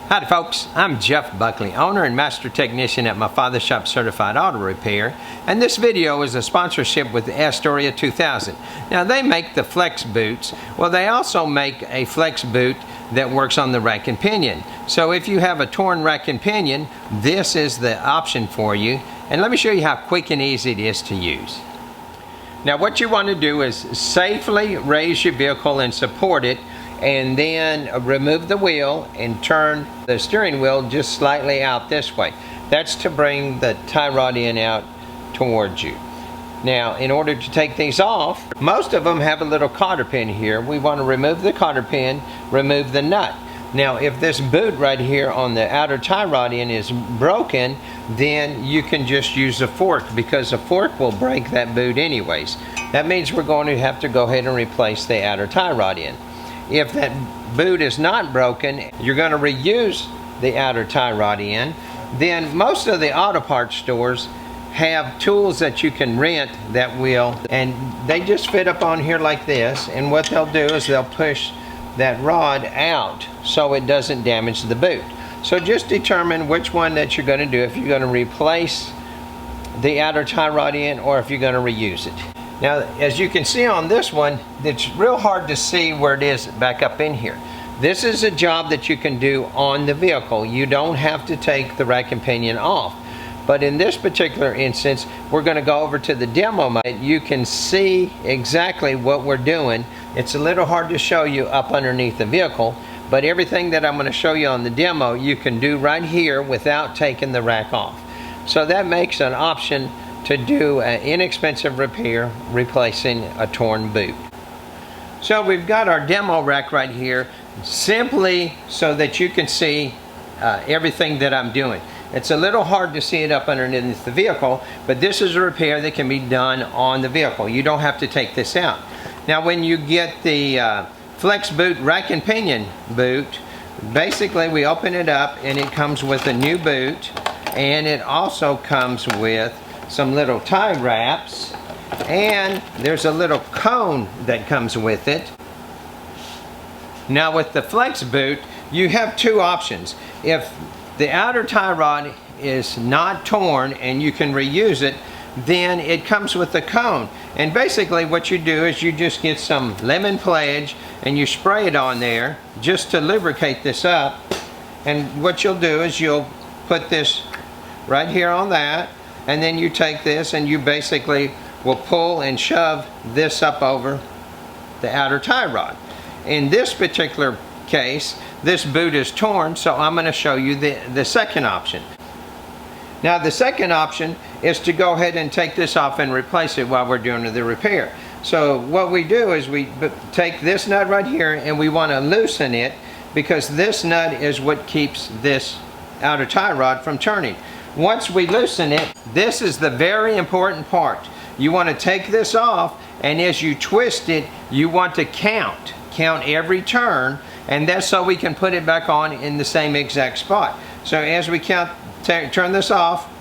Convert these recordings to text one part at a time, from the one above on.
Howdy folks, I'm Jeff Buckley, owner and master technician at my father's shop certified auto repair, and this video is a sponsorship with the Astoria 2000. Now they make the Flexx boots. Well, they also make a Flexx boot that works on the rack and pinion. So if you have a torn rack and pinion, this is the option for you. And let me show you how quick and easy it is to use. Now what you want to do is safely raise your vehicle and support it, and then remove the wheel and turn the steering wheel just slightly out this way. That's to bring the tie rod in out towards you. Now in order to take these off, most of them have a little cotter pin here. We want to remove the cotter pin, remove the nut. Now if this boot right here on the outer tie rod end is broken, then you can just use a fork, because a fork will break that boot anyways. That means we're going to have to go ahead and replace the outer tie rod end. If that boot is not broken, you're going to reuse the outer tie rod end. Then most of the auto parts stores have tools that you can rent that will, and they just fit up on here like this, and what they'll do is they'll push that rod out so it doesn't damage the boot. So just determine which one that you're going to do, if you're going to replace the outer tie rod end or if you're going to reuse it. Now, as you can see on this one, it's real hard to see where it is back up in here. This is a job that you can do on the vehicle. You don't have to take the rack and pinion off. But in this particular instance, we're going to go over to the demo mode. You can see exactly what we're doing. It's a little hard to show you up underneath the vehicle, but everything that I'm going to show you on the demo, you can do right here without taking the rack off. So that makes an option to do an inexpensive repair replacing a torn boot. So we've got our demo rack right here, simply so that you can see everything that I'm doing. It's a little hard to see it up underneath the vehicle, but this is a repair that can be done on the vehicle. You don't have to take this out. Now when you get the Flexx Boot rack and pinion boot, basically we open it up and it comes with a new boot, and it also comes with some little tie wraps, and there's a little cone that comes with it. Now with the Flexx Boot, you have two options. If the outer tie rod is not torn and you can reuse it, then it comes with the cone. And basically what you do is you just get some lemon pledge and you spray it on there just to lubricate this up. And what you'll do is you'll put this right here on that, and then you take this and you basically will pull and shove this up over the outer tie rod. In this particular case, this boot is torn, so I'm going to show you the second option. Now the second option is to go ahead and take this off and replace it while we're doing the repair. So what we do is we take this nut right here and we want to loosen it, because this nut is what keeps this outer tie rod from turning. Once we loosen it, this is the very important part. You want to take this off, and as you twist it, you want to count every turn, and that's so we can put it back on in the same exact spot. So as we turn this off,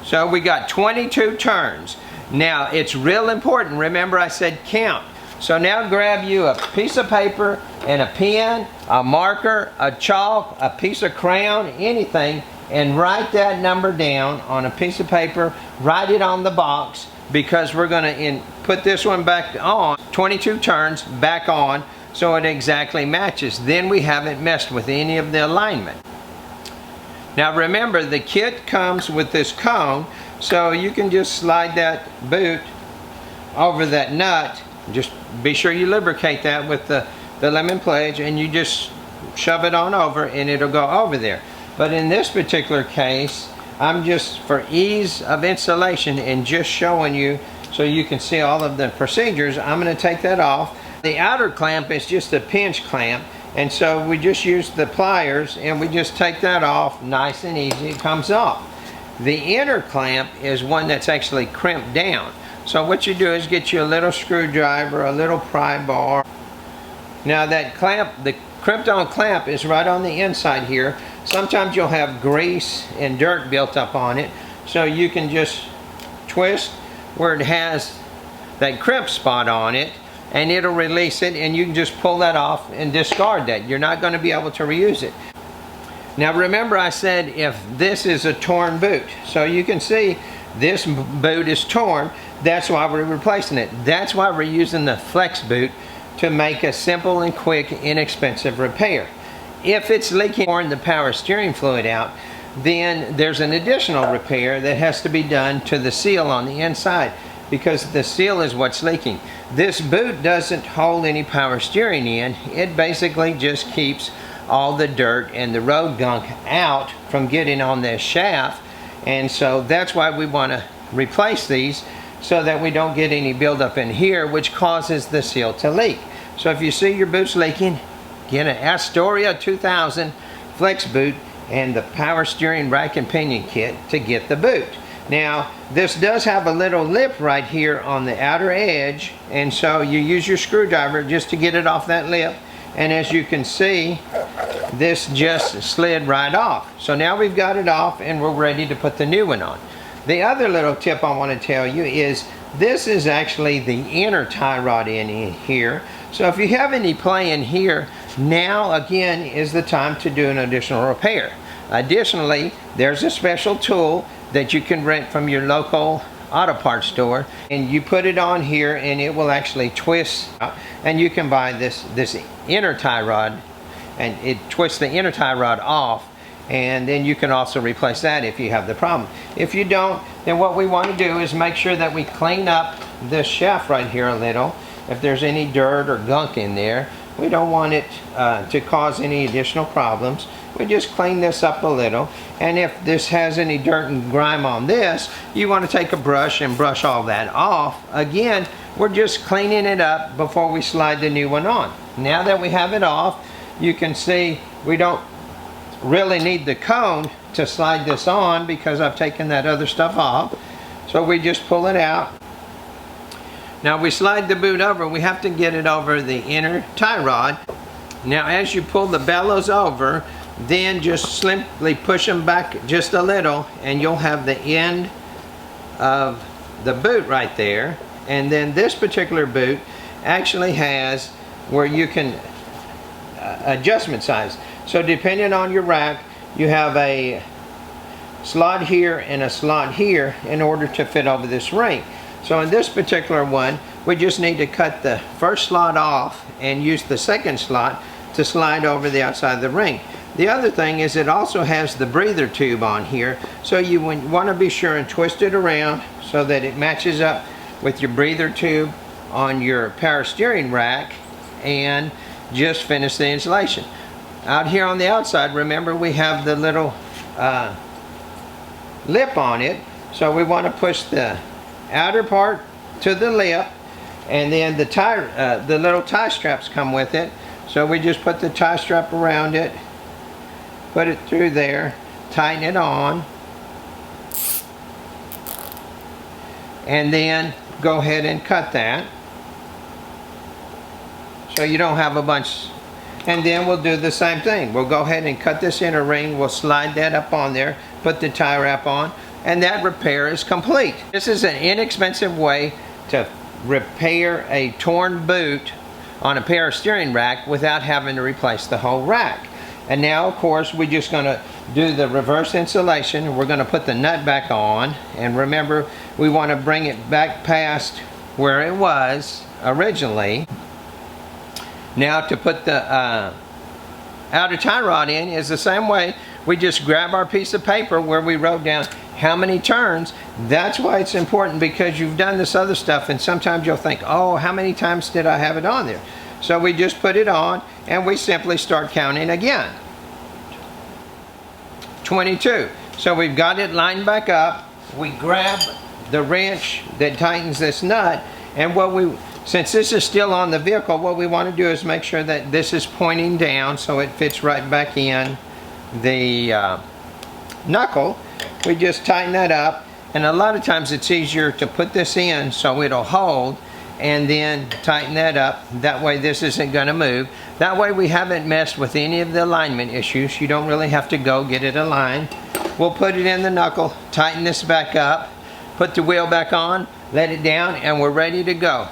so we got 22 turns. Now it's real important, remember I said count. So now grab you a piece of paper and a pen, a marker, a chalk, a piece of crayon, anything, and write that number down on a piece of paper. Write it on the box, because we're going to put this one back on, 22 turns back on, so it exactly matches. Then we haven't messed with any of the alignment. Now remember, the kit comes with this cone, so you can just slide that boot over that nut. Just be sure you lubricate that with the lemon pledge, and you just shove it on over and it'll go over there. But in this particular case, I'm just, for ease of installation and just showing you so you can see all of the procedures, I'm going to take that off. The outer clamp is just a pinch clamp, and so we just use the pliers and we just take that off nice and easy. It comes off. The inner clamp is one that's actually crimped down. So what you do is get you a little screwdriver, a little pry bar. Now that clamp, the crimped on clamp, is right on the inside here. Sometimes you'll have grease and dirt built up on it, so you can just twist where it has that crimp spot on it, and it'll release it, and you can just pull that off and discard that. You're not going to be able to reuse it. Now remember, I said if this is a torn boot, so you can see this boot is torn. That's why we're replacing it. That's why we're using the Flexx Boot, to make a simple and quick, inexpensive repair. If it's leaking the power steering fluid out, then there's an additional repair that has to be done to the seal on the inside, because the seal is what's leaking. This boot doesn't hold any power steering in. It basically just keeps all the dirt and the road gunk out from getting on this shaft, and so that's why we want to replace these, so that we don't get any buildup in here, which causes the seal to leak. So if you see your boots leaking, get an Astoria 2000 Flexx Boot and the power steering rack and pinion kit to get the boot. Now this does have a little lip right here on the outer edge, and so you use your screwdriver just to get it off that lip, and as you can see, this just slid right off. So now we've got it off and we're ready to put the new one on. The other little tip I want to tell you is this is actually the inner tie rod in here. So if you have any play in here, now again is the time to do an additional repair. Additionally, there's a special tool that you can rent from your local auto parts store, and you put it on here and it will actually twist, and you can buy this inner tie rod, and it twists the inner tie rod off, and then you can also replace that if you have the problem. If you don't, then what we want to do is make sure that we clean up this shaft right here a little. If there's any dirt or gunk in there, we don't want it to cause any additional problems. We just clean this up a little, and if this has any dirt and grime on this, you want to take a brush and brush all that off. Again, we're just cleaning it up before we slide the new one on. Now that we have it off, you can see we don't really need the cone to slide this on, because I've taken that other stuff off. So we just pull it out. Now we slide the boot over, we have to get it over the inner tie rod. Now as you pull the bellows over, then just simply push them back just a little, and you'll have the end of the boot right there. And then this particular boot actually has where you can adjustment size. So depending on your rack, you have a slot here and a slot here in order to fit over this ring. So in this particular one, we just need to cut the first slot off and use the second slot to slide over the outside of the ring. The other thing is it also has the breather tube on here, so you want to be sure and twist it around so that it matches up with your breather tube on your power steering rack, and just finish the installation. Out here on the outside, remember we have the little lip on it, so we want to push the outer part to the lip, and then the little tie straps come with it, so we just put the tie strap around it, put it through there, tighten it on, and then go ahead and cut that so you don't have a bunch. And then we'll do the same thing. We'll go ahead and cut this inner ring, we'll slide that up on there, put the tie wrap on, and that repair is complete. This is an inexpensive way to repair a torn boot on a power steering rack without having to replace the whole rack. And now of course we're just going to do the reverse installation. We're going to put the nut back on, and remember we want to bring it back past where it was originally. Now to put the outer tie rod in is the same way. We just grab our piece of paper where we wrote down how many turns. That's why it's important, because you've done this other stuff and sometimes you'll think, oh, how many times did I have it on there? So we just put it on and we simply start counting again. 22. So we've got it lined back up. We grab the wrench that tightens this nut, and since this is still on the vehicle, what we want to do is make sure that this is pointing down so it fits right back in the knuckle. We just tighten that up, and a lot of times it's easier to put this in so it'll hold, and then tighten that up. That way this isn't going to move. That way we haven't messed with any of the alignment issues. You don't really have to go get it aligned. We'll put it in the knuckle, tighten this back up, put the wheel back on, let it down, and we're ready to go.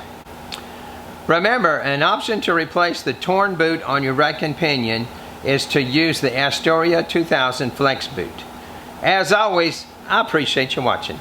Remember, an option to replace the torn boot on your rack and pinion is to use the Astoria 2000 Flexx Boot. As always, I appreciate you watching.